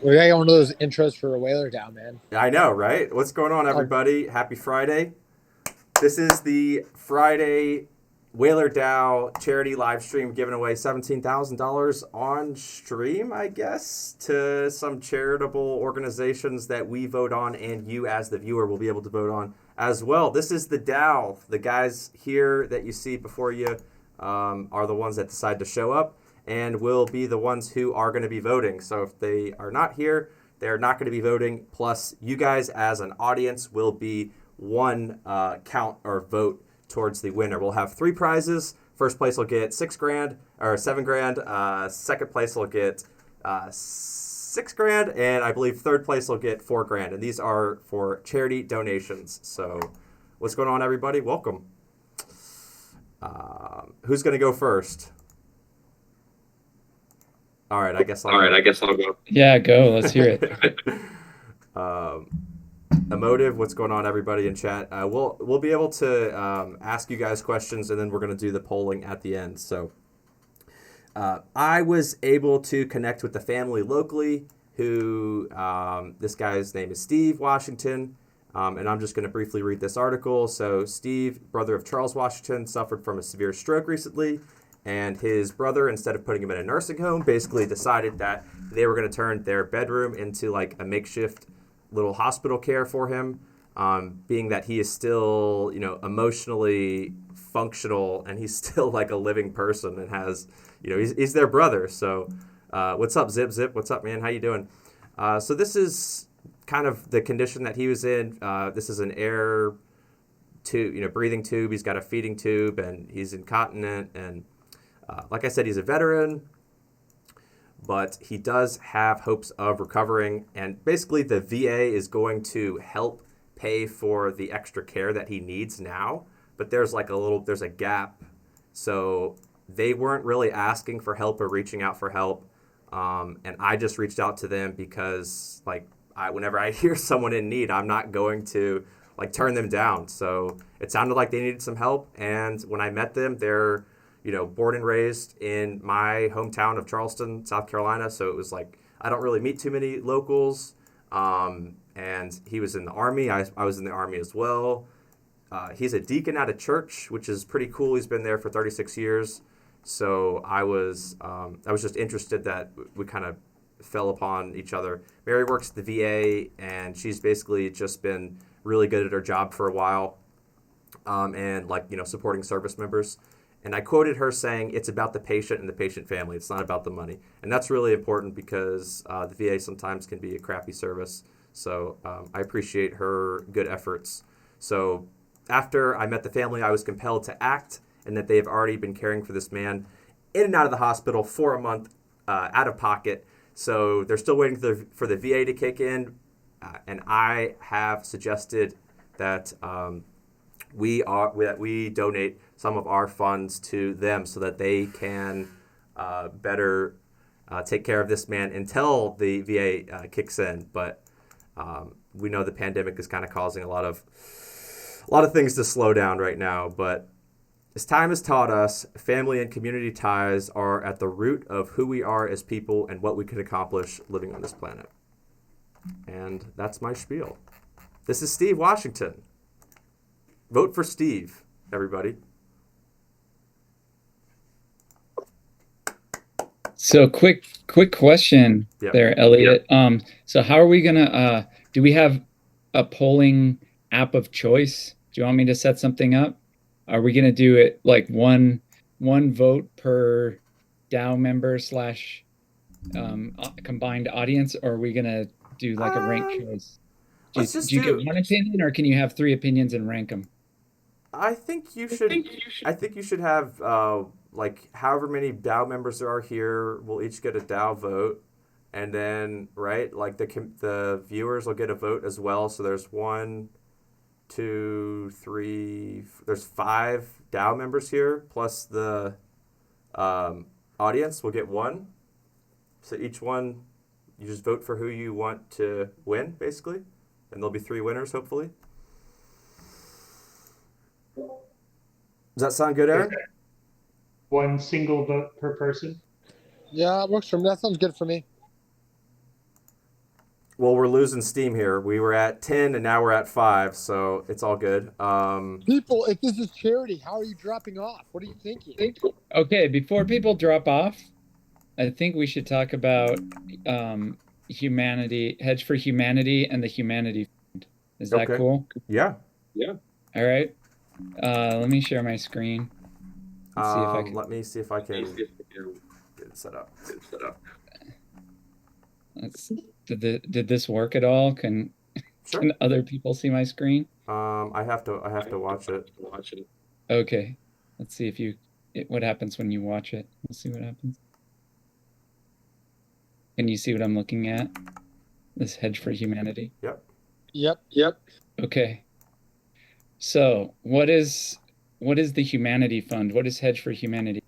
We got one of those intros for a whaler down, man. I know, right? What's going on, Oh, everybody? Happy Friday. This is the Friday Whaler Dow charity live stream giving away $17,000 on stream, I guess, to some charitable organizations that we vote on and you, as the viewer, will be able to vote on as well. This is the Dow. The guys here that you see before you are the ones that decide to show up and will be the ones who are going to be voting. So if they are not here, they're not going to be voting. Plus, you guys as an audience will be one count or vote towards the winner. We'll have three prizes. First place will get $6,000 or $7,000. Second place will get $6,000, and I believe third place will get $4,000. And these are for charity donations. So, what's going on, everybody? Welcome. Who's going to go first? All right, I guess I'll go. Yeah, go. Let's hear it. Emotive, what's going on, everybody in chat? We'll be able to ask you guys questions, and then we're going to do the polling at the end. So I was able to connect with the family locally who this guy's name is Steve Washington, and I'm just going to briefly read this article. So Steve, brother of Charles Washington, suffered from a severe stroke recently, and his brother, instead of putting him in a nursing home, basically decided that they were going to turn their bedroom into like a makeshift little hospital care for him, being that he is still, emotionally functional and he's still like a living person and has, he's their brother. So what's up, Zip Zip? What's up, man? How you doing? So this is kind of the condition that he was in. This is an air tube, breathing tube. He's got a feeding tube and he's incontinent. And like I said, he's a veteran, but he does have hopes of recovering. And basically the VA is going to help pay for the extra care that he needs now. But there's there's a gap. So they weren't really asking for help or reaching out for help. And I just reached out to them because whenever I hear someone in need, I'm not going to turn them down. So it sounded like they needed some help. And when I met them, they're born and raised in my hometown of Charleston, South Carolina. So it was I don't really meet too many locals. And he was in the Army. I was in the Army as well. He's a deacon at a church, which is pretty cool. He's been there for 36 years. So I was just interested that we kind of fell upon each other. Mary works at the VA, and she's basically just been really good at her job for a while, and supporting service members. And I quoted her saying, "It's about the patient and the patient family. It's not about the money." And that's really important because the VA sometimes can be a crappy service. So I appreciate her good efforts. So after I met the family, I was compelled to act, and that they have already been caring for this man in and out of the hospital for a month, out of pocket. So they're still waiting for the VA to kick in, and I have suggested that we donate some of our funds to them so that they can better take care of this man until the VA kicks in. But we know the pandemic is kind of causing a lot of things to slow down right now. But as time has taught us, family and community ties are at the root of who we are as people and what we can accomplish living on this planet. And that's my spiel. This is Steve Washington. Vote for Steve, everybody. So quick question Yep. there, Elliot. So how are we gonna do we have a polling app of choice? Do you want me to set something up? Are we gonna do it like one vote per DAO member slash combined audience, or are we gonna do like a ranked choice? Do Let's just you do. get one opinion, or can you have three opinions and rank them? I think you should have however many DAO members there are here. We'll each get a DAO vote, and then the viewers will get a vote as well. So there's 1, 2, 3. There's 5 DAO members here, plus the audience will get one. So each one, you just vote for who you want to win, basically, and there'll be 3 winners, hopefully. Does that sound good, Aaron? One single vote per person. yeah, it works for me. That sounds good for me. Well, we're losing steam here. We were at 10 and now we're at 5, so it's all good. People, if this is charity, how are you dropping off? What are you thinking? Okay, before people drop off, I think we should talk about humanity, Hedge for Humanity and the Humanity Fund. Is that Okay. cool? Yeah. All right. Let me share my screen. Let's see if I can. Let me see if I can get it set up. Did this work at all? Can Sure. other people see my screen? I have to watch it. Okay. Let's see if what happens when you watch it. Let's see what happens. Can you see what I'm looking at? This Hedge for Humanity. Yep. Okay. So, what is the Humanity Fund? What is Hedge for Humanity?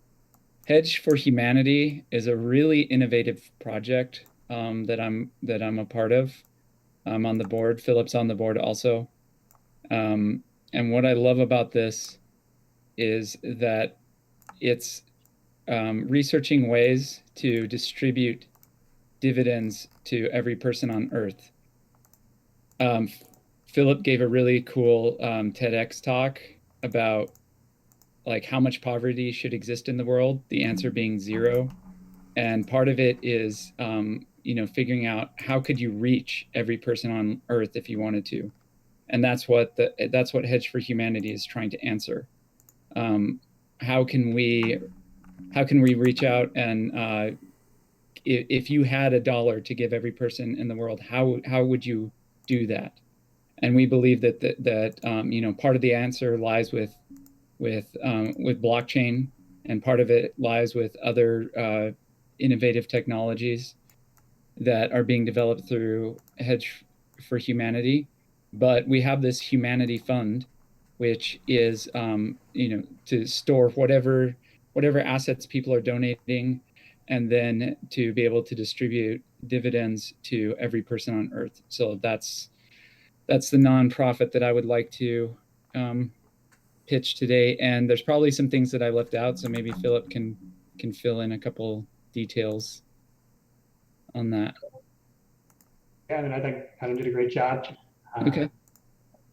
Hedge for Humanity is a really innovative project that I'm a part of. I'm on the board. Philip's on the board also. And what I love about this is that it's researching ways to distribute dividends to every person on Earth. Philip gave a really cool TEDx talk about like how much poverty should exist in the world, the answer being zero. And part of it is, figuring out how could you reach every person on Earth if you wanted to. And that's what Hedge for Humanity is trying to answer. How can we reach out and if you had $1 to give every person in the world, how would you do that? And we believe that part of the answer lies with blockchain, and part of it lies with other innovative technologies that are being developed through Hedge for Humanity. But we have this Humanity Fund, which is to store whatever assets people are donating, and then to be able to distribute dividends to every person on Earth. So that's the nonprofit that I would like to pitch today. And there's probably some things that I left out, so maybe Philip can fill in a couple details on that. Yeah, I mean, I think Adam did a great job. Okay.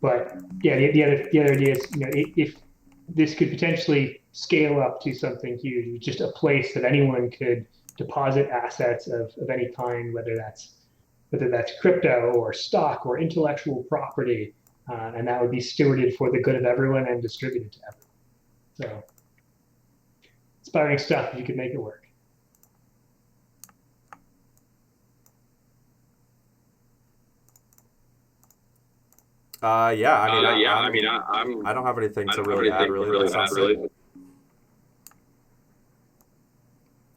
But yeah, the other idea is, if this could potentially scale up to something huge, just a place that anyone could deposit assets of any kind, whether that's crypto or stock or intellectual property, and that would be stewarded for the good of everyone and distributed to everyone. So inspiring stuff if you could make it work. Yeah. I mean, I don't have anything to really add. Really, that sounds sick.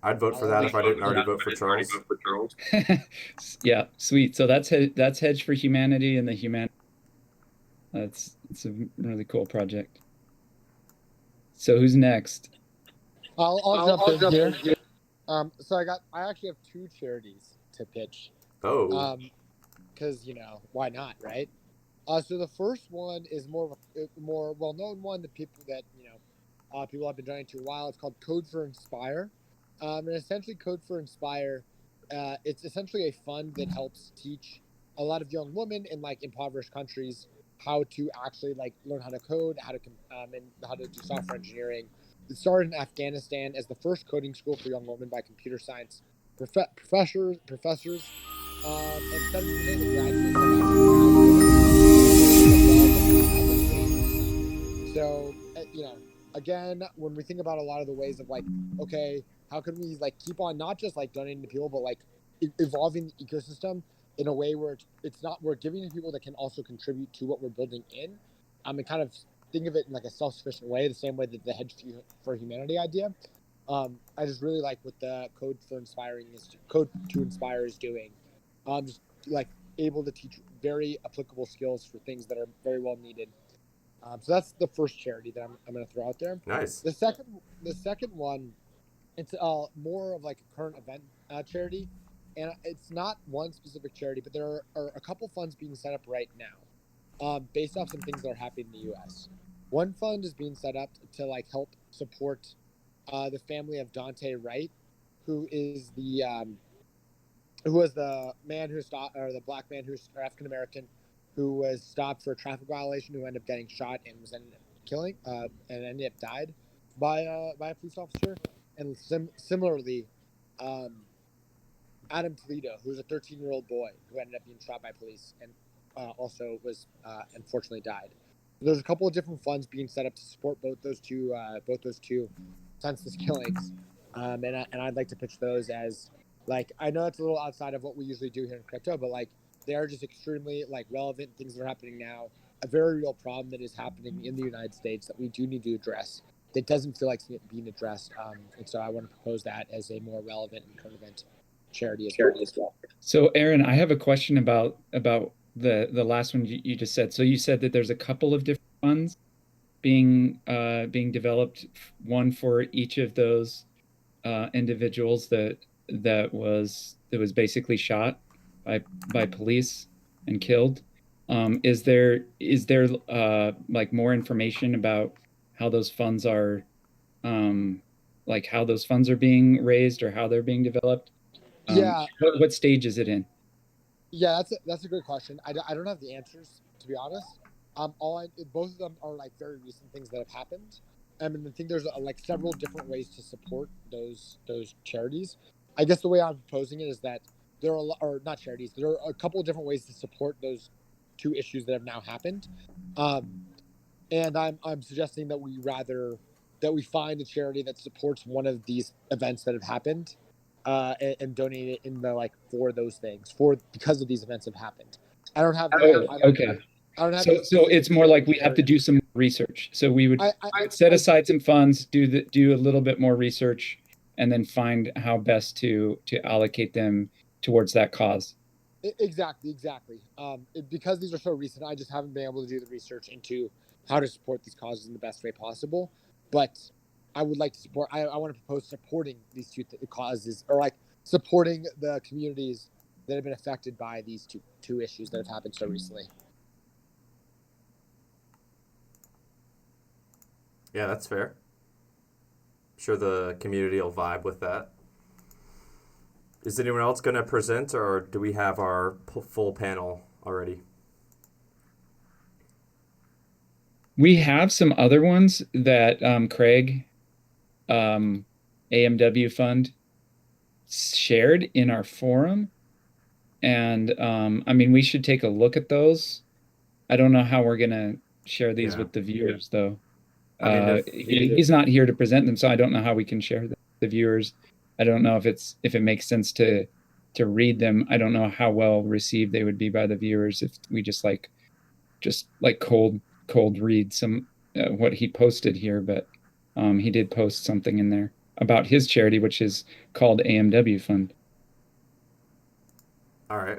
I'd vote for that if I didn't already vote for Charles. Yeah, sweet. So that's Hedge for Humanity and the Humanity. It's a really cool project. So who's next? I'll jump in here. So I actually have 2 charities to pitch. Oh. Because why not, right? So the first one is more well-known one. The people that people have been donating to a while. It's called Code for Inspire, and essentially Code for Inspire. It's essentially a fund that helps teach a lot of young women in like impoverished countries how to actually like learn how to code, and how to do software engineering. It started in Afghanistan as the first coding school for young women by computer science professors, and 70% of the graduates have actually graduated. So, again, when we think about a lot of the ways of like, okay, how can we like keep on not just like donating to people, but like evolving the ecosystem in a way where it's not, we're giving to people that can also contribute to what we're building in, and kind of think of it in like a self-sufficient way, the same way that the Hedge for Humanity idea. I just really like what the Code to Inspire is doing. Just like able to teach very applicable skills for things that are very well needed. So that's the first charity that I'm going to throw out there. Nice. The second one, it's more of like a current event charity, and it's not one specific charity, but there are a couple funds being set up right now, based off some things that are happening in the U.S. One fund is being set up to like help support the family of Dante Wright, who is the who was the man who stopped, or the black man who's African American, who was stopped for a traffic violation, who ended up getting shot and was ended up killing, and ended up died by a police officer. And similarly, um, Adam Toledo, who was a 13-year-old boy who ended up being shot by police and also was unfortunately died. There's a couple of different funds being set up to support both those two senseless killings, and I'd like to pitch those as like I know it's a little outside of what we usually do here in crypto, but like they are just extremely like relevant things that are happening now. A very real problem that is happening in the United States that we do need to address. That doesn't feel like it's being addressed, and so I want to propose that as a more relevant and current event charity as well. So, Aaron, I have a question about the last one you just said. So you said that there's a couple of different funds being developed, one for each of those individuals that was basically shot by police and killed. Is there like more information about how those funds are like how those funds are being raised or how they're being developed? Yeah, What stage is it in? yeah, that's a good question. I don't have the answers to be honest. Both of them are like very recent things that have happened. And I think there's like several different ways to support those charities. I guess the way I'm proposing it is that there are or not charities. There are a couple of different ways to support those two issues that have now happened. Um, and I'm suggesting that we find a charity that supports one of these events that have happened, and donate it in the like for those things for because of these events have happened. I don't have the Oh, okay. I don't have the So it's specific more name of like the we have to charity. do some research. So we would I set aside some funds, do a little bit more research, and then find how best to allocate them towards that cause. exactly. Because these are so recent, I just haven't been able to do the research into how to support these causes in the best way possible. But I would like to support. I want to propose supporting these causes, or like supporting the communities that have been affected by these two issues that have happened so recently. Yeah, that's fair. I'm sure the community will vibe with that. Is anyone else going to present, or do we have our full panel already? We have some other ones that Craig, um, AMW Fund, shared in our forum. And I mean, we should take a look at those. I don't know how we're gonna share these Yeah. with the viewers, though. I mean, if He's not here to present them, so I don't know how we can share the viewers. I don't know if it makes sense to read them. I don't know how well received they would be by the viewers if we just like cold read some what he posted here, but he did post something in there about his charity, which is called AMW Fund. all right.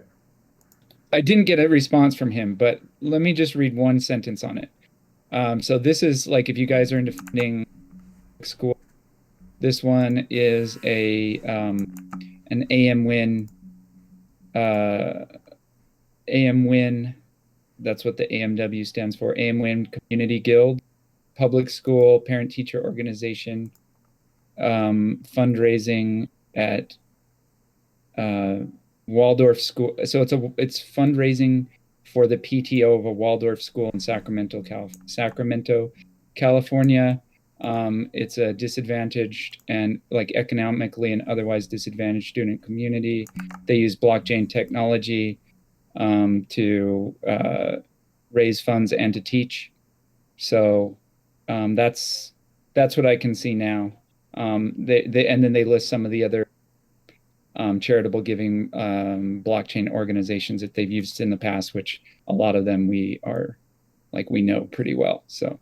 I didn't get a response from him, but let me just read one sentence on it. So this is like if you guys are into funding school, this one is a an uh, AM Win. That's what the AMW stands for. AM Win Community Guild, public school parent teacher organization, fundraising at uh, Waldorf school. So it's fundraising for the PTO of a Waldorf school in Sacramento, California. It's a disadvantaged and like economically and otherwise disadvantaged student community. They use blockchain technology to raise funds and to teach. So that's what I can see now. They and then they list some of the other charitable giving blockchain organizations that they've used in the past, which a lot of them we know pretty well. So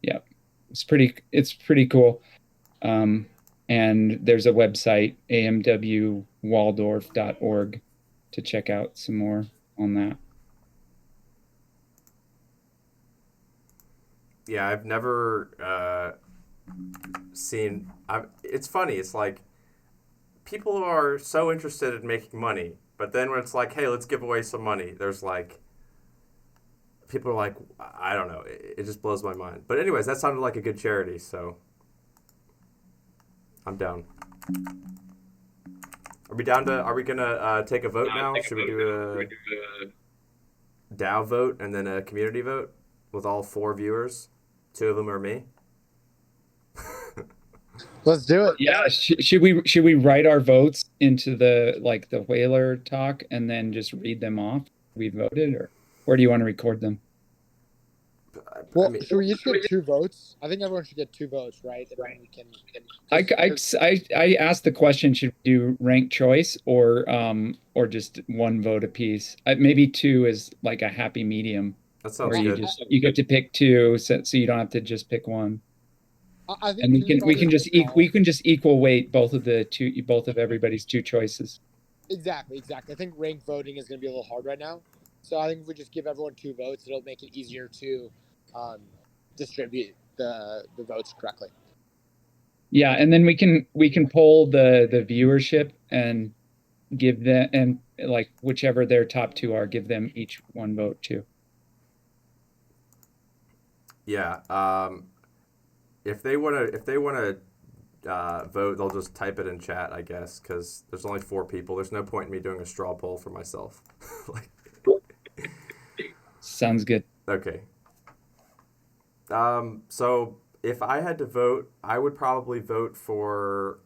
yeah, it's pretty cool. Um, and there's a website, amwwaldorf.org, to check out some more on that. Yeah, I've never seen. It's funny. It's like people are so interested in making money, but then when it's like, hey, let's give away some money, there's like people are like, I don't know. It just blows my mind. But anyways, that sounded like a good charity, so I'm down. Are we down to? Are we gonna take a vote now? Should we do a DAO vote and then a community vote with all 4 viewers? 2 of them are me. Let's do it. Yeah, should we write our votes into the whaler talk and then just read them off? We voted, or do you want to record them? Well, I mean, should we each get 2 votes? I think everyone should get 2 votes, right? And then we can. I asked the question: should we do ranked choice or just 1 vote apiece? Maybe 2 is like a happy medium, that sounds where good. you get to pick 2, so you don't have to just pick 1. I think And we two's probably we can just equal weight both of everybody's 2 choices. Exactly. I think ranked voting is going to be a little hard right now, so I think if we just give everyone 2 votes, it'll make it easier to distribute the votes correctly. Yeah, and then we can poll the viewership and give them, and like whichever their top 2 are, give them each 1 vote too. Yeah. If they wanna vote, they'll just type it in chat, I guess, because there's only 4 people. There's no point in me doing a straw poll for myself. Like, sounds good. okay. So if I had to vote, I would probably vote for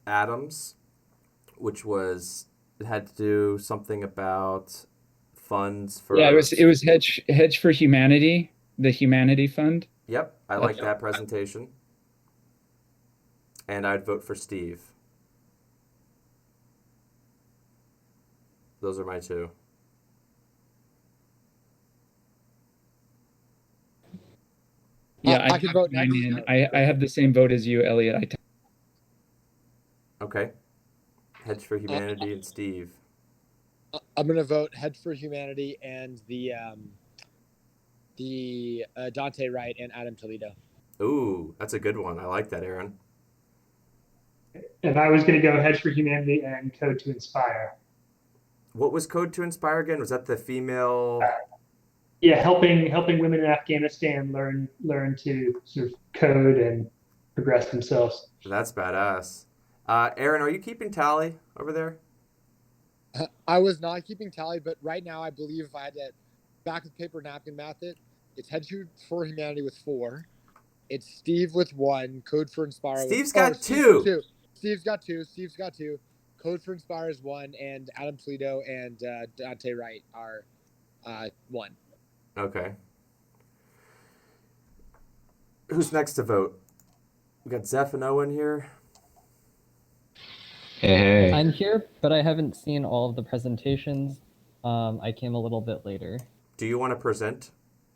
Adams, which had to do something about funds for. Yeah, it was Hedge for Humanity, the Humanity Fund. Yep, I like that presentation. And I'd vote for Steve. Those are my 2. Yeah, I can vote next. I have the same vote as you, Elliot. Okay. Hedge for Humanity and Steve. I'm gonna vote Hedge for Humanity and the Dante Wright and Adam Toledo. Ooh, that's a good one. I like that, Aaron. And I was going to go Hedge for Humanity and Code to Inspire. What was Code to Inspire again? Was that the female? Yeah, helping women in Afghanistan learn to sort of code and progress themselves. That's badass. Aaron, are you keeping tally over there? I was not keeping tally, but right now I believe if I had to back with paper napkin math it's Hedge for Humanity with 4. It's Steve with 1. Code for Inspire. Steve's got 2. Steve's got 2. Code for Inspire is 1, and Adam Toledo and Dante Wright are 1. Okay. Who's next to vote? We got Zeph and Owen here. Hey. I'm here, but I haven't seen all of the presentations. I came a little bit later. Do you want to present?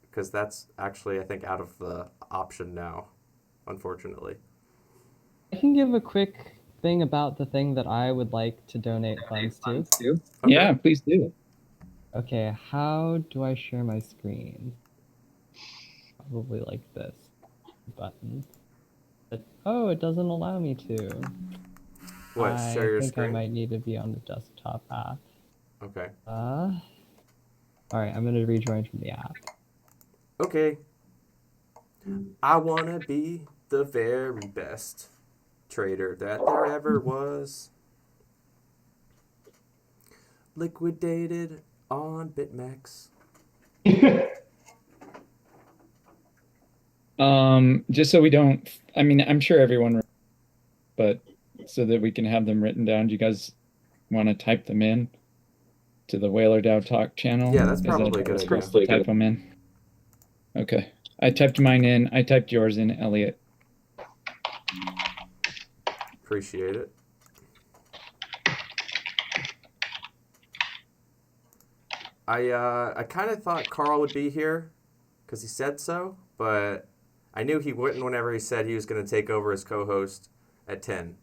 Because that's actually, I think, out of the option now, unfortunately. I can give a quick thing about the thing that I would like to donate funds to. Okay. Yeah, please do. Okay, how do I share my screen? Probably like this button. But, oh, it doesn't allow me to. What, share your I think screen? I might need to be on the desktop app. Okay. All right, I'm gonna rejoin from the app. Okay. I want to be the very best trader that there ever was. Liquidated on BitMEX. Just so we don't, I mean, I'm sure everyone, but so that we can have them written down, do you guys want to type them in to the Whaler DAO Talk channel? Yeah, that's probably a good idea. Type them in. Okay. I typed mine in. I typed yours in, Elliot. Appreciate it. I kind of thought Carl would be here because he said so, but I knew he wouldn't whenever he said he was going to take over as co-host at 10.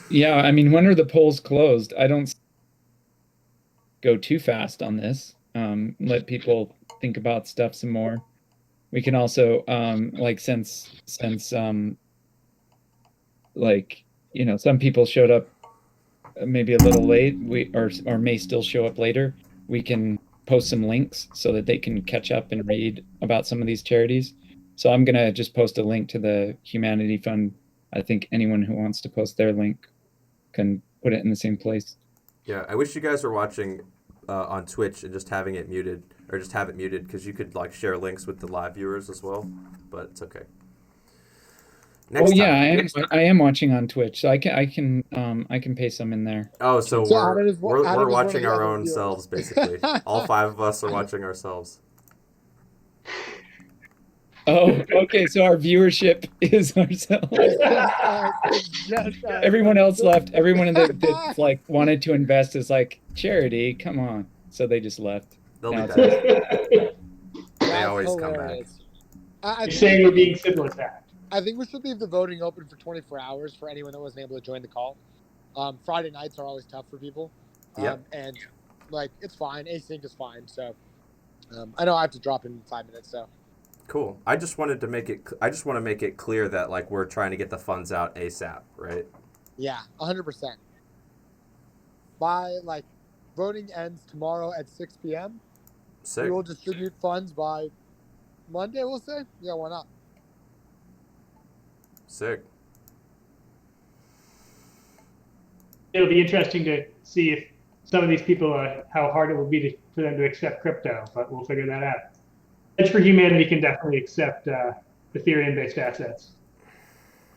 Yeah, I mean, when are the polls closed? I don't go too fast on this. Let people think about stuff some more. We can also, like, since like, you know, some people showed up maybe a little late, or may still show up later, we can post some links so that they can catch up and read about some of these charities. So I'm gonna just post a link to the Humanity Fund I think anyone who wants to post their link can put it in the same place. Yeah, I wish you guys were watching on Twitch and just having it muted, or just have it muted, because you could like share links with the live viewers as well. But it's okay. Next time. I am watching on Twitch, so I can paste some in there. Oh, so So Adam is we're one of watching the our other own viewers. selves basically. All 5 of us are watching ourselves. Oh, okay. So our viewership is ourselves. It's just us. Everyone else left. Everyone that like wanted to invest is like, charity, come on. So they just left. They'll Now be it's back. They That's always come back. hilarious. I You're think saying we're being simple as that. I think we should leave the voting open for 24 hours for anyone that wasn't able to join the call. Friday nights are always tough for people. Yep. And like it's fine. Async is fine. So I know I have to drop in 5 minutes. So Cool. I just want to make it clear that like we're trying to get the funds out ASAP, right? yeah, 100%. By like voting ends tomorrow at 6 p.m. Sick. We will distribute funds by Monday. We'll say, yeah, why not? Sick. It'll be interesting to see if some of these people, how hard it will be for them to accept crypto, but we'll figure that out. Edge for Humanity can definitely accept Ethereum-based assets.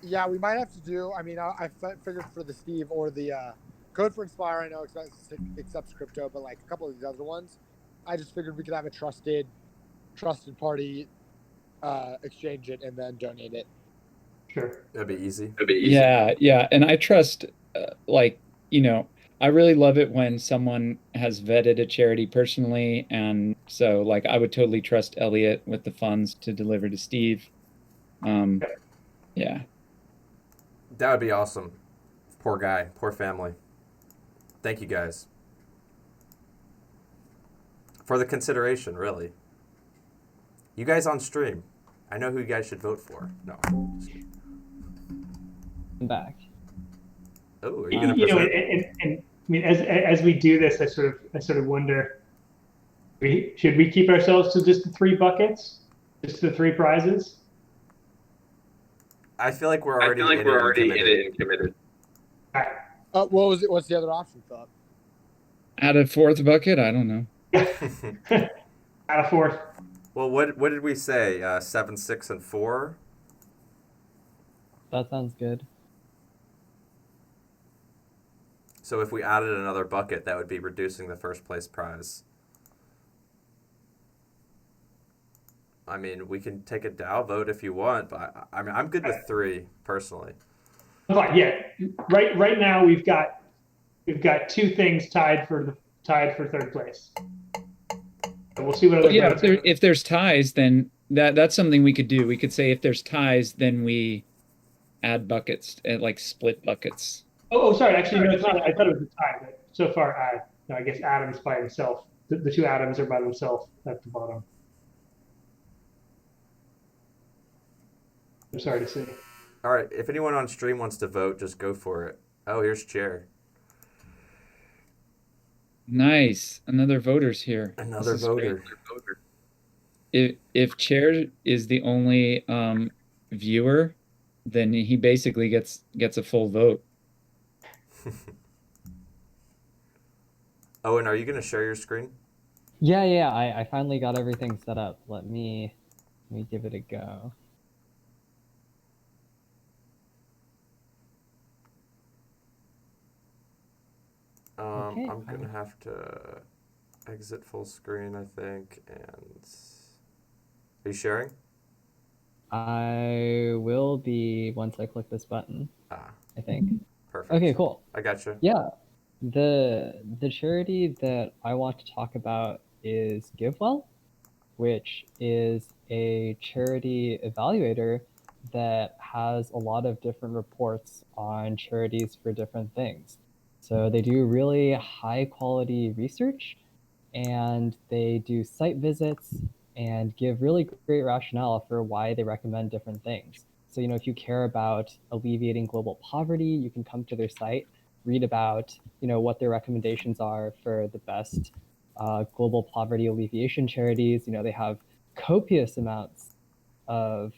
Yeah, we might have to do. I mean, I figured for the Steve or the Code for Inspire, I know accepts crypto, but like a couple of these other ones, I just figured we could have a trusted party exchange it and then donate it. Sure. That'd be easy. Yeah. And I trust, like, I really love it when someone has vetted a charity personally. And so, like, I would totally trust Elliot with the funds to deliver to Steve. Yeah. That would be awesome. Poor guy, poor family. Thank you guys for the consideration, really. You guys on stream. I know who you guys should vote for. No. I'm back. Oh, are you gonna present? And I mean, as we do this, I sort of wonder, should we keep ourselves to just the 3 buckets, just the 3 prizes? I feel like we're already in it and committed. All right. What was it? What's the other option, Philip? Add a 4th bucket? I don't know. Out of 4th. Well, what did we say? 7, 6, and 4. That sounds good. So if we added another bucket, that would be reducing the first place prize. I mean, we can take a DAO vote if you want, but I mean, I'm good with 3 personally. Fine, yeah. Right now we've got 2 things tied for 3rd place. So we'll see what other. Yeah, if there's ties, then that's something we could do. We could say if there's ties, then we add buckets and like split buckets. Oh, sorry. Actually, no, it's not. I thought it was a tie, but so far, I guess Adam's by himself. The 2 Adams are by themselves at the bottom. I'm sorry to see. All right, if anyone on stream wants to vote, just go for it. Oh, here's Chair. Nice. Another voter's here. Another voter. If Chair is the only viewer, then he basically gets a full vote. Owen, are you going to share your screen? Yeah. I finally got everything set up. Let me give it a go. Okay, I'm going to have to exit full screen, I think, and... Are you sharing? I will be once I click this button. I think. Perfect. Okay, cool. I got you. Yeah. The charity that I want to talk about is GiveWell, which is a charity evaluator that has a lot of different reports on charities for different things. So they do really high quality research, and they do site visits and give really great rationale for why they recommend different things. So, if you care about alleviating global poverty, you can come to their site, read about, what their recommendations are for the best global poverty alleviation charities. They have copious amounts of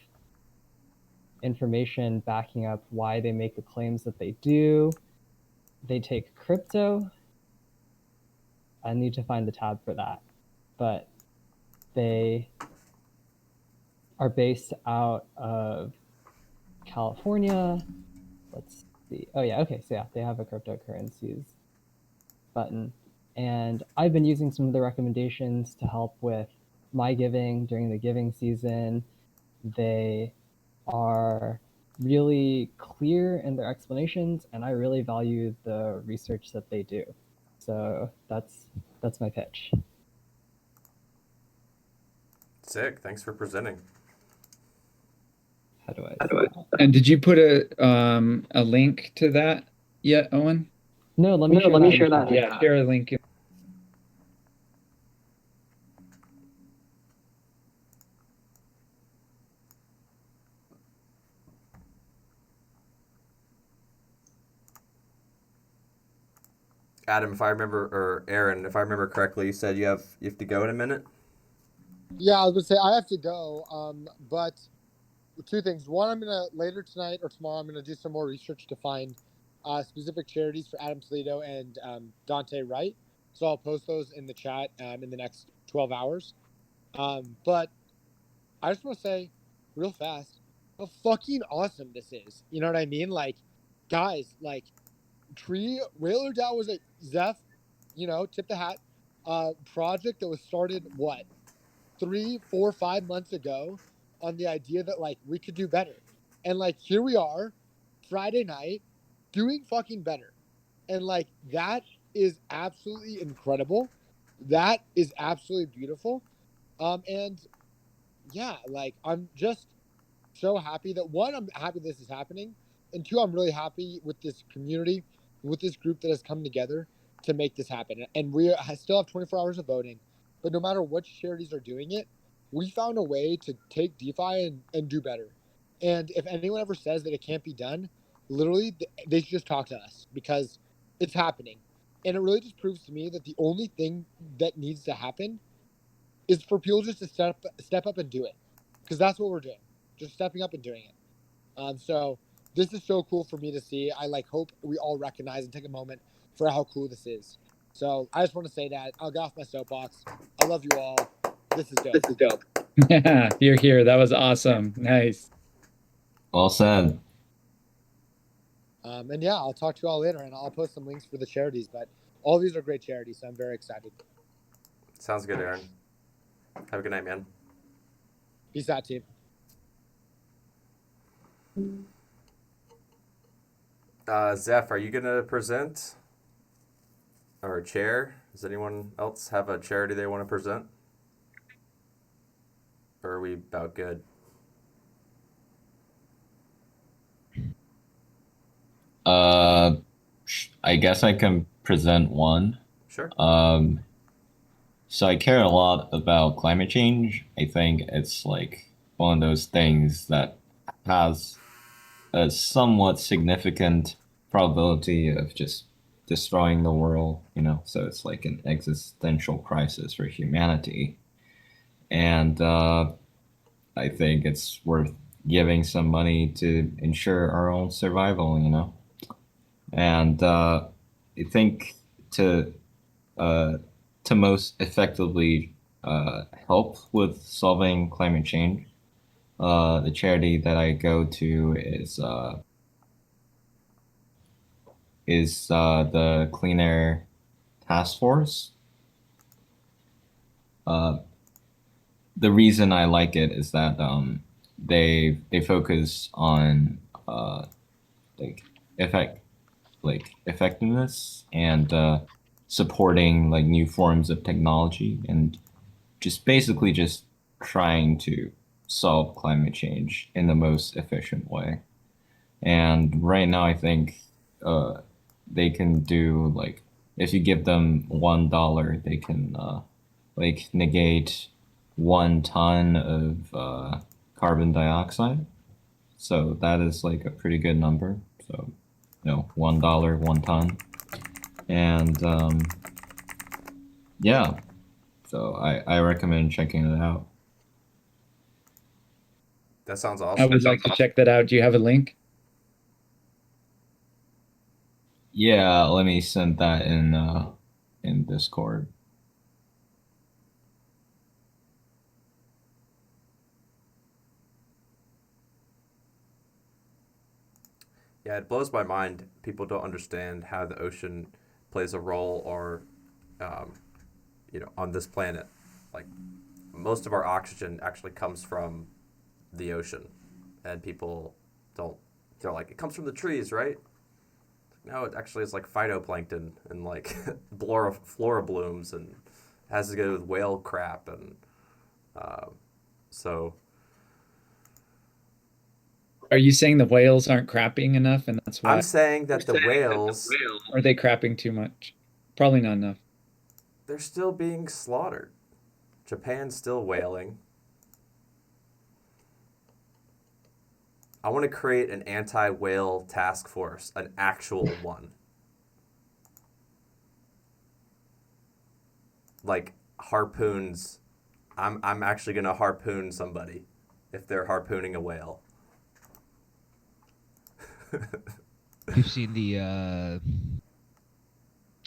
information backing up why they make the claims that they do. They take crypto. I need to find the tab for that. But they are based out of California. Let's see. Oh, yeah. Okay. So, yeah, they have a cryptocurrencies button. And I've been using some of the recommendations to help with my giving during the giving season. They are really clear in their explanations, and I really value the research that they do. So that's my pitch. Sick. Thanks for presenting. How do I? And did you put a link to that yet, Owen? No, let me share that. Yeah, share a link. Adam, if I remember, or Aaron, if I remember correctly, you said you have to go in a minute. Yeah, I was gonna say I have to go. But two things. One, I'm gonna later tonight or tomorrow, I'm gonna do some more research to find specific charities for Adam Toledo and Dante Wright. So I'll post those in the chat in the next 12 hours. But I just want to say, real fast, how fucking awesome this is. You know what I mean? Like, guys, like, Whaler DAO was a Zeph, tip the hat, project that was started, what, 3, 4, 5 months ago on the idea that, like, we could do better. And, like, here we are, Friday night, doing fucking better. And, like, that is absolutely incredible. That is absolutely beautiful. And yeah, like I'm just so happy that one, I'm happy this is happening, and two, I'm really happy with this community, with this group that has come together to make this happen. And still have 24 hours of voting, but no matter which charities are doing it, we found a way to take DeFi and do better. And if anyone ever says that it can't be done, literally they should just talk to us because it's happening. And it really just proves to me that the only thing that needs to happen is for people just to step up and do it, because that's what we're doing, just stepping up and doing it. So this is so cool for me to see. I hope we all recognize and take a moment for how cool this is. So I just want to say that I'll get off my soapbox. I love you all. This is dope. Yeah, you're here. That was awesome. Nice. Well said. And yeah, I'll talk to you all later, and I'll post some links for the charities. But all these are great charities, so I'm very excited. Sounds good, Aaron. Have a good night, man. Peace out, team. Zeph, are you gonna present or chair? Does anyone else have a charity they want to present? Or are we about good? I guess I can present one. Sure. So I care a lot about climate change. I think it's like one of those things that has a somewhat significant probability of just destroying the world, so it's like an existential crisis for humanity. And I think it's worth giving some money to ensure our own survival, And I think to most effectively help with solving climate change, the charity that I go to is the Clean Air Task Force. The reason I like it is that they focus on effectiveness and supporting new forms of technology and basically just trying to solve climate change in the most efficient way. And right now, I think they can do if you give them $1, they can negate 1 ton of carbon dioxide. So that is a pretty good number. So $1, 1 ton, and yeah. So I recommend checking it out. That sounds I awesome. would like to check that out. Do you have a link? Yeah, let me send that in Discord. Yeah, it blows my mind. People don't understand how the ocean plays a role, or um, on this planet. Like, most of our oxygen actually comes from the ocean, and people don't. They're like, it comes from the trees, right? No, it actually is like phytoplankton and like flora blooms, and has to go with whale crap, and uh, so Are you saying the whales aren't crapping enough and that's I'm why? saying that the whales, Or are they crapping too much? Probably not enough. they're still being slaughtered. Japan's still whaling. I want to create an anti-whale task force, an actual one. Like harpoons. I'm actually gonna harpoon somebody if they're harpooning a whale. You've seen the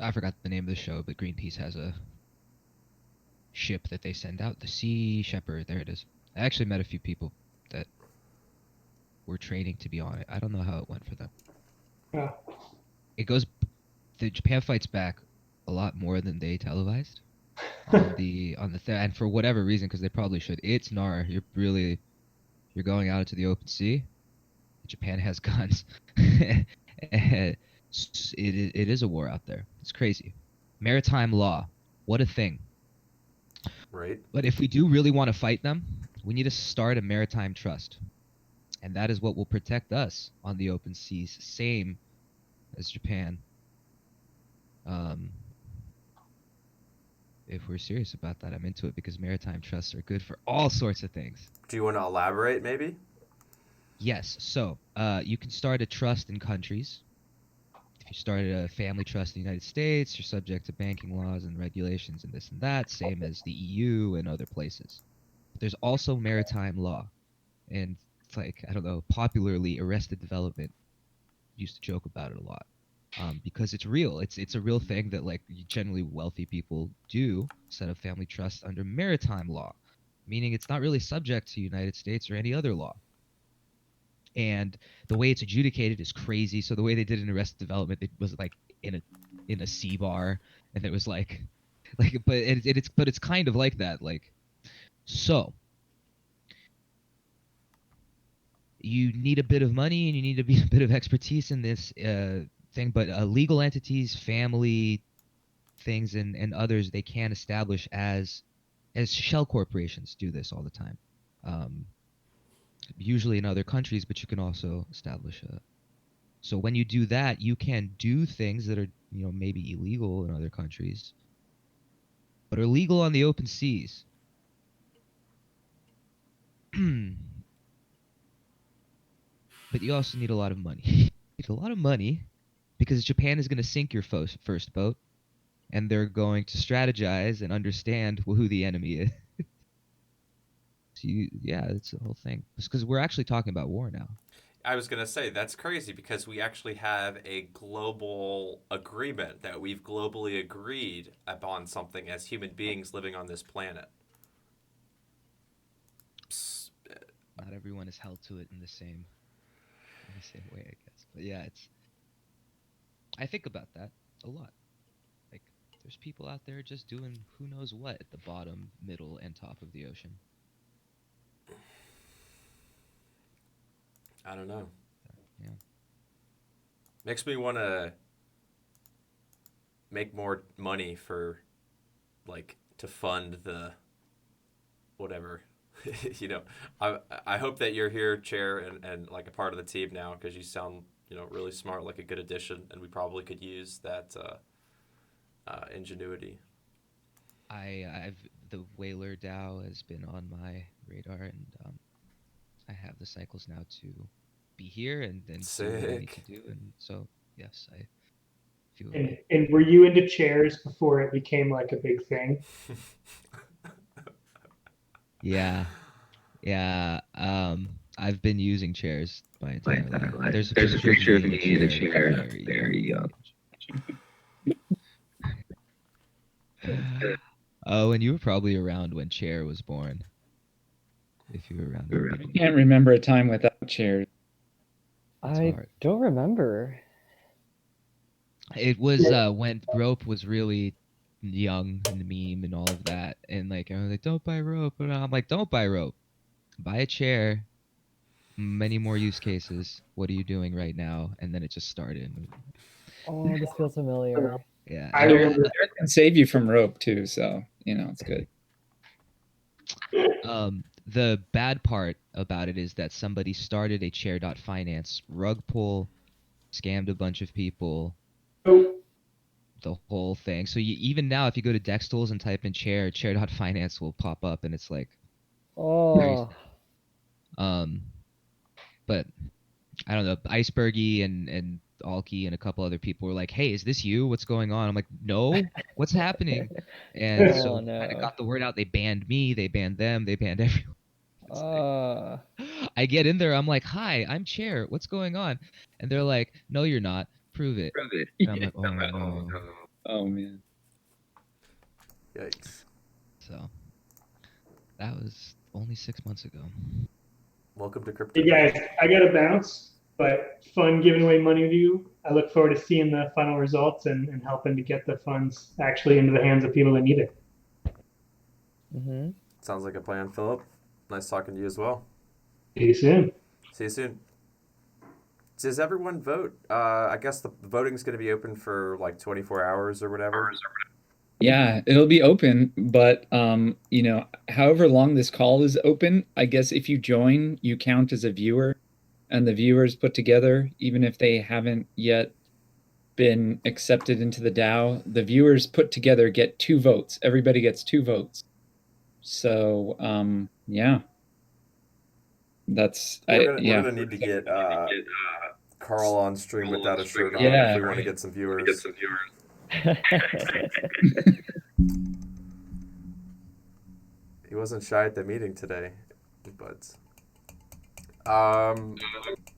I forgot the name of the show, but Greenpeace has a ship that they send out, the Sea Shepherd. There it is. I actually met a few people that were training to be on it. I don't know how it went for them. Yeah. It goes. The Japan fights back a lot more than they televised on and for whatever reason, because they probably should. It's gnar. You're going out into the open sea. Japan has guns. it is a war out there. It's crazy. Maritime law, what a thing. Right? But if we do really want to fight them, we need to start a maritime trust. And that is what will protect us on the open seas, same as Japan. If we're serious about that, I'm into it because maritime trusts are good for all sorts of things. Do you want to elaborate, maybe? Yes. So you can start a trust in countries. If you started a family trust in the United States, you're subject to banking laws and regulations and this and that, same as the EU and other places. But there's also maritime law. And it's like, I don't know, popularly Arrested Development used to joke about it a lot. Because it's real. It's a real thing that like generally wealthy people do set up family trusts under maritime law, meaning it's not really subject to United States or any other law. And the way it's adjudicated is crazy. So the way they did in Arrested Development, it was like in a sea bar, and it was but it's kind of like that. Like, so you need a bit of money and you need a bit of expertise in this thing, but legal entities, family things, and others, they can establish as shell corporations do this all the time. Um, Usually in other countries, but you can also establish a. So when you do that, you can do things that are maybe illegal in other countries, but are legal on the open seas. But you also need a lot of money. You need a lot of money because Japan is going to sink your first boat, and they're going to strategize and understand who the enemy is. So yeah, it's the whole thing. Because we're actually talking about war now. I was going to say, that's crazy because we actually have a global agreement that we've globally agreed upon something as human beings living on this planet. Psst. Not everyone is held to it in the same way, I guess. But yeah, I think about that a lot. Like, there's people out there just doing who knows what at the bottom, middle, and top of the ocean. I don't know. Yeah. Makes me want to make more money for, like, to fund the whatever. I hope that you're here, Chair, and like a part of the team now, because you sound really smart, like a good addition, and we probably could use that ingenuity. I've the Whaler DAO has been on my radar, and I have the cycles now to be here and then do what I need to Sick. do, and so yes, I feel. And were you into chairs before it became like a big thing? Yeah, yeah. I've been using chairs my entire life. There's a picture of me in a chair, very young. Oh, and you were probably around when chair was born. If you were around. I can't remember a time without chairs. It's I hard. don't remember. It was when rope was really young and the meme and all of that, and like I was like, don't buy rope, and I'm like, don't buy rope, buy a chair. Many more use cases. What are you doing right now? And then it just started. Oh, this feels familiar. Yeah. I remember. Chairs can save you from rope too, so it's good. The bad part about it is that somebody started a Chair.Finance rug pull, scammed a bunch of people, Oh, the whole thing. So even now, if you go to Dex Tools and type in Chair.Finance will pop up, and it's like, Oh, um, but I don't know, Icebergy and Alki and a couple other people were like, "Hey, is this you? What's going on?" I'm like, "No, what's happening?" And oh so kind of no. got the word out. They banned me. They banned them. They banned everyone. It's like, Uh, I get in there. I'm like, "Hi, I'm Chair. What's going on?" And they're like, "No, you're not. Prove it." And I'm like, "Oh no." Oh man. Yikes. So that was only 6 months ago. Welcome to hey crypto. guys, I gotta bounce, but fun giving away money to you. I look forward to seeing the final results and helping to get the funds actually into the hands of people that need it. mm-hmm. Sounds like a plan, Philip. Nice talking to you as well. See you soon. See you soon. Does everyone vote? I guess the voting's going to be open for like 24 hours or whatever. Yeah, it'll be open, but however long this call is open, I guess if you join, you count as a viewer, and the viewers put together, even if they haven't yet been accepted into the DAO, the viewers put together get 2 votes. Everybody gets 2 votes. So, yeah. That's We're yeah. gonna need to get Carl on stream without a shirt on Yeah. if we want to get some viewers. He wasn't shy at the meeting today, but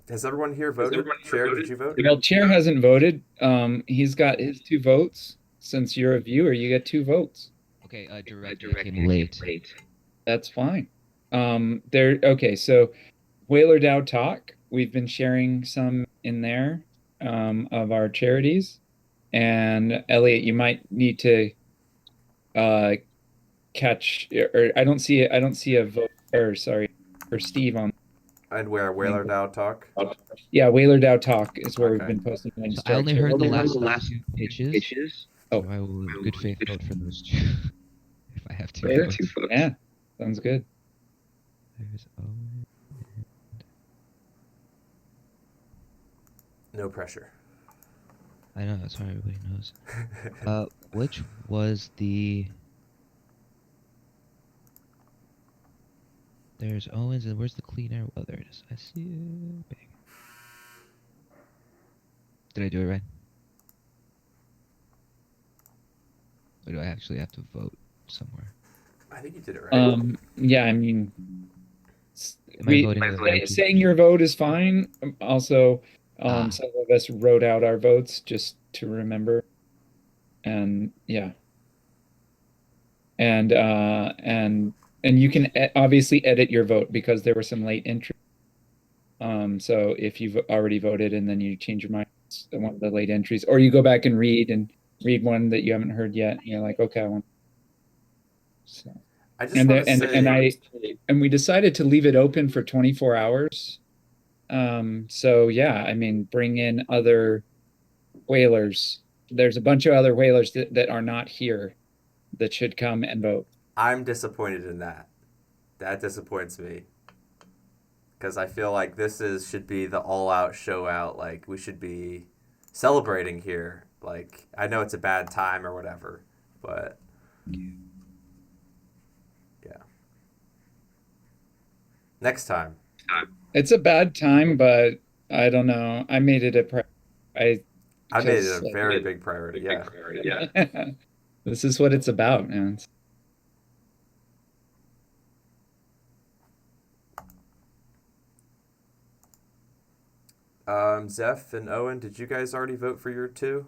has everyone here voted? Chair, did you vote? Well, Chair hasn't voted. He's got his 2 votes. Since you're a viewer, you get 2 votes. Okay, directly I came late. That's fine. Okay, so Whaler DAO Talk, we've been sharing some in there of our charities. And Elliot, you might need to catch, or I don't see a vote, or sorry, for Steve on. And where Whaler DAO Talk? Yeah, Whaler DAO Talk is where we've Okay. been posting links So to I our only heard the charities. last 2 pitches. Oh. So I will in good faith vote for those 2. If I have 2 Fair. votes. Yeah, sounds good. There's Owen. No pressure. I know, that's why everybody knows. Which was the... There's Owens, and where's the clean air? Oh, there it is. I see it. Bang. Did I do it right? Or do I actually have to vote somewhere? I think you did it right. Yeah, I mean, Am I voting? saying your vote is fine. Also, Ah. some of us wrote out our votes just to remember. And yeah. And you can obviously edit your vote because there were some late entries. So if you've already voted and then you change your mind, it's one of the late entries, or you go back and read one that you haven't heard yet, and you're like, okay, I want. So. I just want to say, And we decided to leave it open for 24 hours. So yeah, I mean, bring in other whalers. There's a bunch of other whalers that are not here that should come and vote. I'm disappointed in that. That disappoints me. Because I feel like should be the all-out show-out. Like, we should be celebrating here. Like, I know it's a bad time or whatever, but yeah. Next time. It's a bad time, but I don't know. I made it I made it a very big priority. Yeah. This is what it's about, man. Zeph and Owen, did you guys already vote for your two?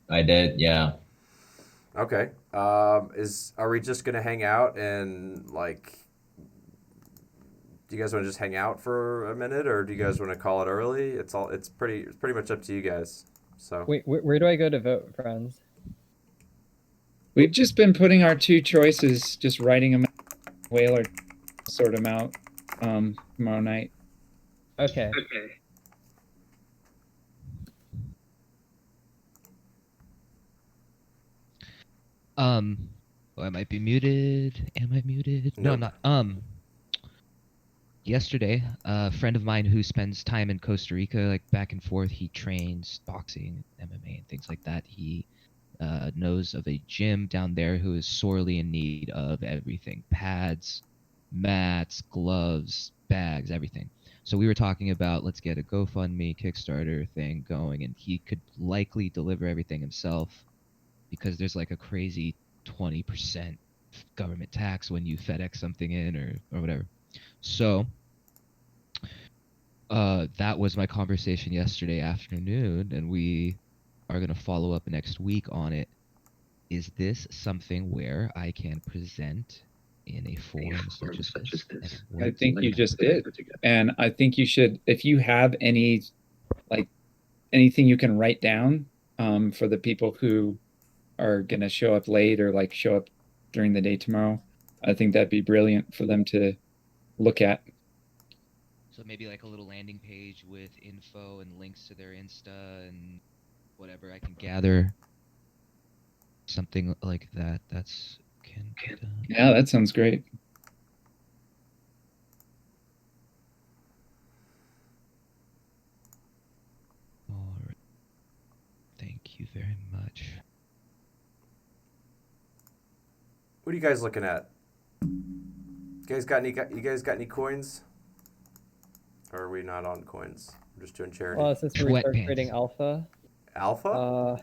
I did, yeah. Okay. Are we just gonna hang out and like? Do you guys want to just hang out for a minute, or do you guys want to call it early? It's pretty much up to you guys. So. Wait, where do I go to vote, friends? We've just been putting our two choices, just writing them, whale or sort them out tomorrow night. Okay. Oh, I might be muted. Am I muted? No, I'm Nope. not. Yesterday, a friend of mine who spends time in Costa Rica, like back and forth, he trains boxing, MMA, and things like that. He knows of a gym down there who is sorely in need of everything: pads, mats, gloves, bags, everything. So we were talking about, let's get a GoFundMe, Kickstarter thing going, and he could likely deliver everything himself because there's like a crazy 20% government tax when you FedEx something in or whatever. So that was my conversation yesterday afternoon, and we are going to follow up next week on it. Is this something where I can present in a forum such as this? I think you just did. And I think you should, if you have any, like anything you can write down for the people who are going to show up late or like show up during the day tomorrow, I think that'd be brilliant for them to look at. So maybe like a little landing page with info and links to their Insta and whatever I can gather. Something like that. That's can be done. Yeah, that sounds great. All right. Thank you very much. What are you guys looking at? You guys got any coins? Or are we not on coins? We're just doing charity. Well, since we started Sweatpants. creating alpha. Alpha?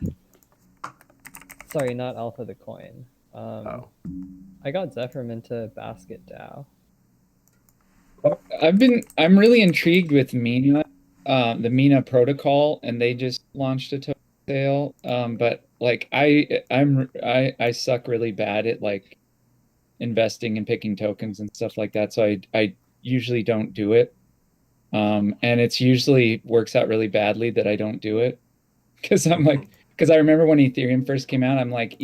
Sorry, not alpha the coin. Oh. I got Zephyr into Basket DAO. I'm really intrigued with Mina, the Mina protocol, and they just launched a token sale. But like I suck really bad at like investing and picking tokens and stuff like that. So I usually don't do it. And it's usually works out really badly that I don't do it. Because I remember when Ethereum first came out, I'm like,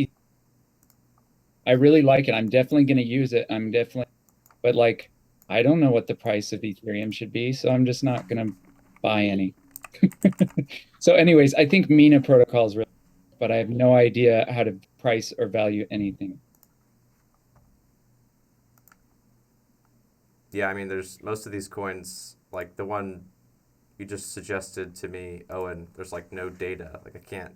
I really like it. I'm definitely gonna use it. But like I don't know what the price of Ethereum should be, so I'm just not gonna buy any. So anyways, I think Mina protocol is really, but I have no idea how to price or value anything. Yeah, I mean, there's most of these coins, like the one you just suggested to me, Owen, there's like no data. Like I can't.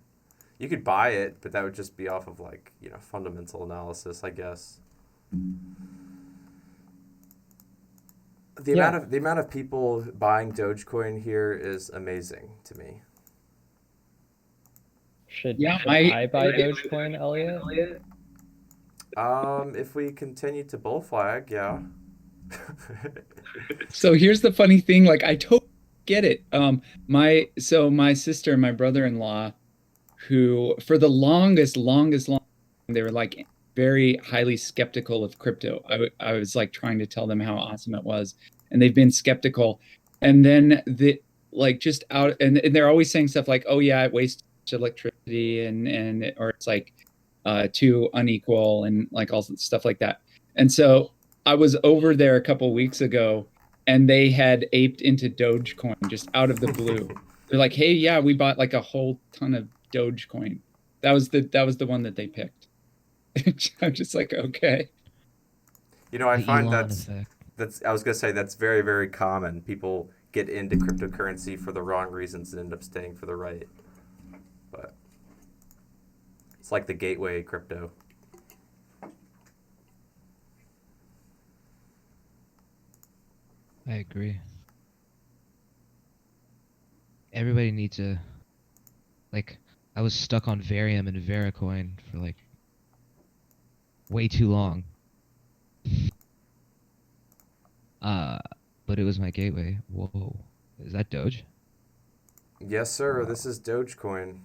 You could buy it, but that would just be off of like, fundamental analysis, I guess. The amount of people buying Dogecoin here is amazing to me. Should Yeah, I buy Dogecoin, Elliot? If we continue to bull flag, yeah. So here's the funny thing, like I totally get it. My sister and my brother-in-law, who for the longest, they were like very highly skeptical of crypto. I was like trying to tell them how awesome it was, and they've been skeptical. And then just out, and they're always saying stuff like, "Oh yeah, it wastes electricity," or it's like too unequal, and like all stuff like that. And so I was over there a couple weeks ago, and they had aped into Dogecoin just out of the blue. They're like, "Hey, yeah, we bought like a whole ton of Dogecoin." That was the one that they picked. I'm just like, okay. I The find Elon effect. I was gonna say that's very, very common. People get into cryptocurrency for the wrong reasons and end up staying for the right. But it's like the gateway crypto. I agree. Everybody needs a like. I was stuck on Varium and Vericoin for like way too long. But it was my gateway. Whoa. Is that Doge? Yes, sir. This is Dogecoin.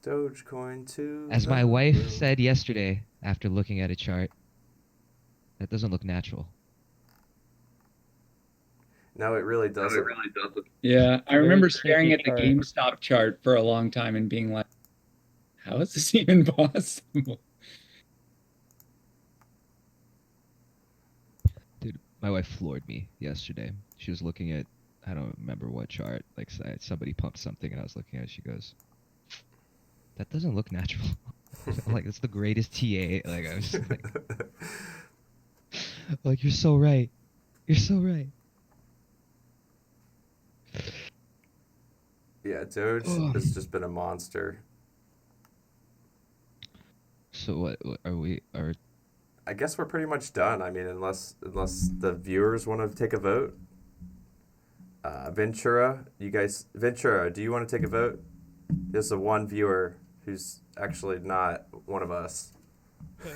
Dogecoin to As the my wife moon. said yesterday after looking at a chart, that doesn't look natural. No, it really doesn't. Yeah, I Very remember tricky staring at the chart. GameStop chart for a long time and being like, how is this even possible? Dude, my wife floored me yesterday. She was looking at, I don't remember what chart. Like somebody pumped something, and I was looking at it. She goes, "That doesn't look natural." I'm like, "It's the greatest TA." Like I was just like, "You're so right. You're so right." Yeah, Doge Oh. has just been a monster. So what are we? Are I guess we're pretty much done. I mean, unless the viewers want to take a vote. Ventura, Ventura, do you want to take a vote? There's the one viewer who's actually not one of us. You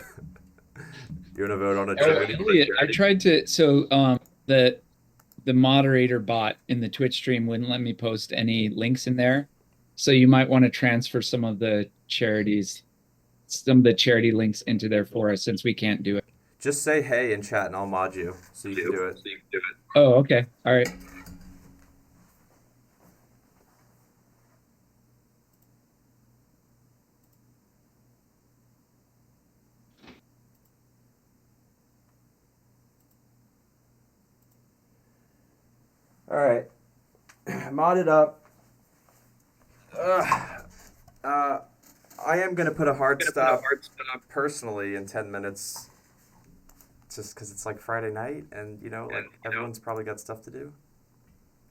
want to vote on a charity? Elliot, I tried to, the moderator bot in the Twitch stream wouldn't let me post any links in there. So you might want to transfer some of the charity links into there for us since we can't do it. Just say hey in chat and I'll mod you so you can do it. Oh, okay. All right. All right. Mod it up. I am going to put a hard stop personally in 10 minutes just because it's like Friday night and, like everyone's probably got stuff to do.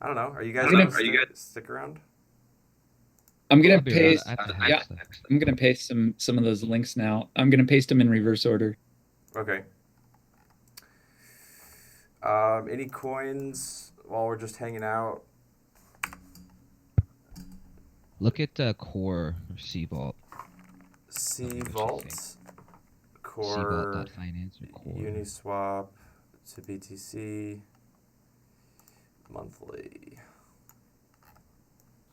I don't know. Are you guys going to stick around? I'm Yeah, gonna I'll be around. paste. I have to hack Yeah, stuff. I'm gonna paste some of those links now. I'm gonna paste them in reverse order. Okay. Any coins while we're just hanging out? Look at Core or C Vault. C Tell me what you Vault, think. Core, CVault.finance or Core. Uniswap to BTC monthly.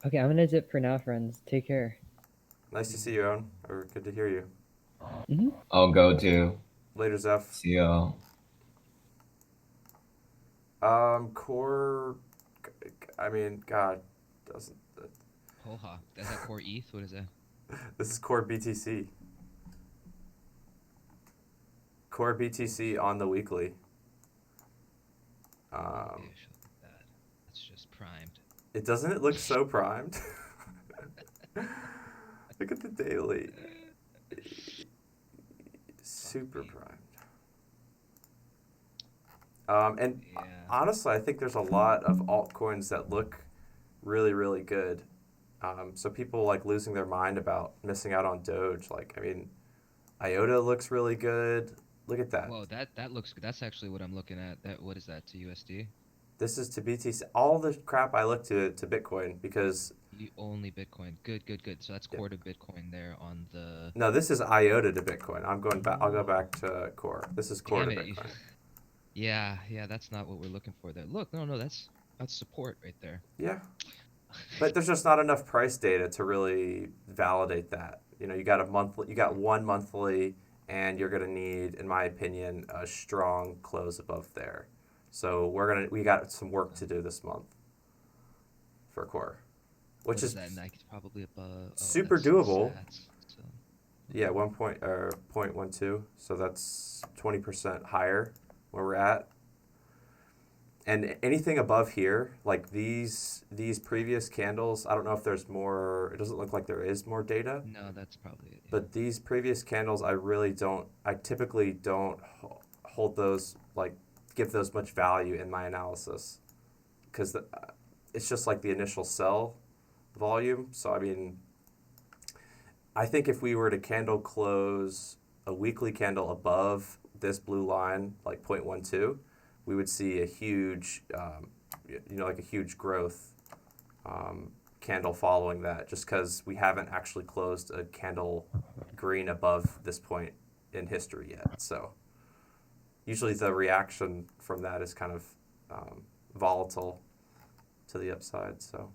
Okay, I'm gonna zip for now, friends. Take care. Nice to see you, Owen. Or good to hear you. I'll go to. Later, Zeph. See y'all. Core. I mean, God, doesn't. Hoha. Is that Core ETH? What is that? This is Core BTC. Core BTC on the weekly. Maybe I should look at that. It's just primed. It doesn't it look so primed? Look at the daily. Super primed. And Yeah. honestly, I think there's a lot of altcoins that look really, really good. So people like losing their mind about missing out on Doge. Like, I mean, IOTA looks really good. Look at that. Whoa, that looks good. That's actually what I'm looking at. What is that to USD? This is to BTC. All the crap I look to Bitcoin because Only Bitcoin. Good, good, good. So that's Yeah. Core to Bitcoin there on the. no, this is IOTA to Bitcoin. I'm going back. I'll go back to Core. This is Core Damn to it. Bitcoin. Yeah, that's not what we're looking for there. Look, no, that's support right there. Yeah, but there's just not enough price data to really validate that. You got a monthly. You got one monthly, and you're gonna need, in my opinion, a strong close above there. So we got some work to do this month for Core, which What is that? Like, it's probably above. super that's some doable. sats, so. Yeah, 0.12. So that's 20% higher where we're at. And anything above here, like these previous candles, I don't know if there's more. It doesn't look like there is more data. No, that's probably it. Yeah. But these previous candles, I typically don't hold those, like, give those much value in my analysis. Because it's just like the initial sell volume. So, I mean, I think if we were to candle close a weekly candle above this blue line, like 0.12, we would see a huge, like a huge growth candle following that, just because we haven't actually closed a candle green above this point in history yet. So usually the reaction from that is kind of volatile. to the upside. So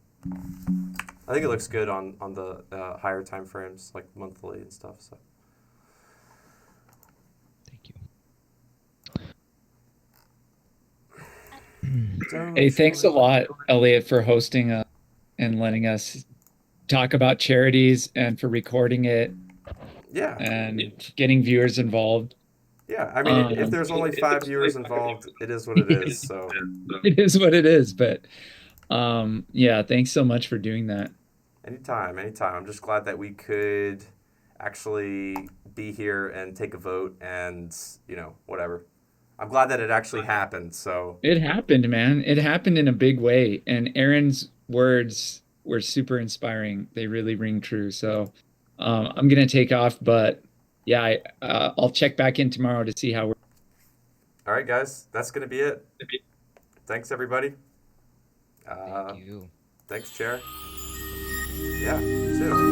I think it looks good on the higher time frames, like monthly and stuff. So Thank you. Hey, thanks a lot, Elliot, for hosting and letting us talk about charities and for recording it Yeah. and getting viewers involved. Yeah, I mean, if there's only 5 viewers involved, it is what it is. So it is what it is. But yeah, thanks so much for doing that. anytime, anytime. I'm just glad that we could actually be here and take a vote and, whatever. I'm glad that it actually happened. So It happened, man. It happened in a big way. And Aaron's words were super inspiring. They really ring true. So I'm gonna take off, but yeah, I'll check back in tomorrow to see how we're. all right, guys, that's going to be it. Thanks, everybody. Thank you. Thanks, Chair. Yeah, you too.